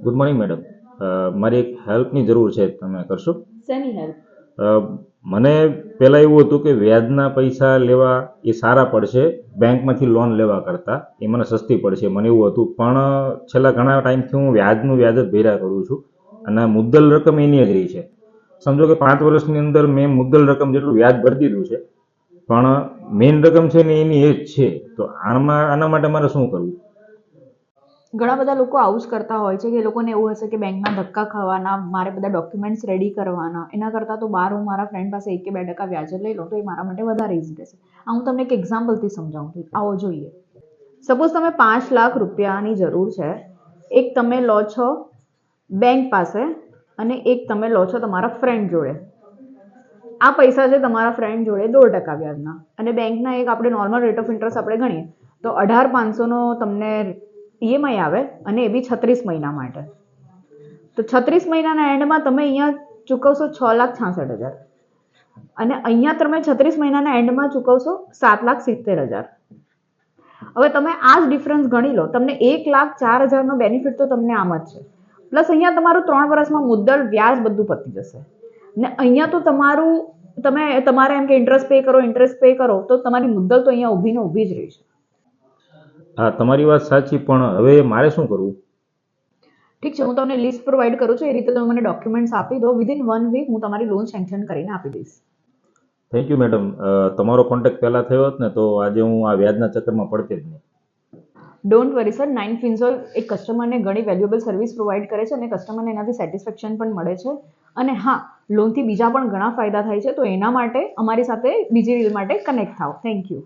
Good morning madam. મારી એક હેલ્પની જરૂર છે, તમે કરશો? શેની હેલ્પ? મને પહેલાં એવું હતું કે વ્યાજના પૈસા લેવા એ સારા પડશે બેંકમાંથી લોન લેવા કરતાં, એ મને સસ્તી પડશે મને એવું હતું. પણ છેલ્લા ઘણા ટાઈમથી હું વ્યાજનું વ્યાજ જ ભર્યા કરું છું અને મુદ્દલ રકમ એની જ રહી છે. સમજો કે 5 વર્ષની અંદર મેં મુદ્દલ રકમ જેટલું વ્યાજ ભરી દીધું છે, પણ મેઇન રકમ છે ને એની એ જ છે. તો આના માટે મારે શું કરવું? ઘણા બધા લોકો આવું જ કરતા હોય છે કે એ લોકોને એવું હશે કે બેંકના ધક્કા ખાવાના, મારે બધા ડોક્યુમેન્ટ્સ રેડી કરવાના, એના કરતાં તો બહાર હું મારા ફ્રેન્ડ પાસે 1 કે 2% વ્યાજે લઈ લઉં તો એ મારા માટે વધારે ઇઝી રહેશે. હું તમને એક એક્ઝામ્પલથી સમજાવું છું. આવો જોઈએ. સપોઝ તમે 5 લાખ રૂપિયાની જરૂર છે, એક તમે લો છો બેંક પાસે અને એક તમે લો છો તમારા ફ્રેન્ડ જોડે. આ પૈસા છે તમારા ફ્રેન્ડ જોડે 2% વ્યાજના, અને બેંકના એક આપણે નોર્મલ રેટ ઓફ ઇન્ટરેસ્ટ આપણે ગણીએ તો 18,500નો તમને EMI આવે, અને એ બી 36 મહિના માટે. તો 36 મહિનાના એન્ડમાં તમે અહીંયા ચૂકવશો 6,66,000 અને અહીંયા તમે 36 મહિનાના એન્ડમાં ચૂકવશો 7,70,000. હવે તમે આ જ ડિફરન્સ ગણી લો, તમને 1,04,000નો બેનિફિટ તો તમને આમ જ છે. પ્લસ અહીંયા તમારું 3 વર્ષમાં મુદ્દલ વ્યાજ બધું પતી જશે. ને અહીંયા તો તમારે એમ કે ઇન્ટરેસ્ટ પે કરો તો તમારી મુદ્દલ તો અહીંયા ઊભી ને ઊભી જ રહી છે. હા, તમારી વાત સાચી, પણ હવે મારે શું કરવું? ઠીક છે, હું તમને લિસ્ટ પ્રોવાઈડ કરું છું. એ રીતે તમે મને ડોક્યુમેન્ટ્સ આપી દો. વિધિન 1 વીક હું તમારી લોન સેન્કશન કરીને આપી દઈશ. Thank you madam. તમારો કોન્ટેક્ટ પહેલાં થયો હોત ને તો આજે હું આ વ્યાજના ચક્કરમાં પડતી જ નહીં. ડોન્ટ વરી સર, 9 ફિન્સોલ એક કસ્ટમરને ઘણી વેલ્યુએબલ સર્વિસ પ્રોવાઈડ કરે છે અને કસ્ટમરને એનાથી સેટિસ્ફેક્શન પણ મળે છે. અને હા, લોનથી બીજા પણ ઘણા ફાયદા થાય છે. તો એના માટે અમારી સાથે બીજી રીલ માટે કનેક્ટ થાઓ. Thank you.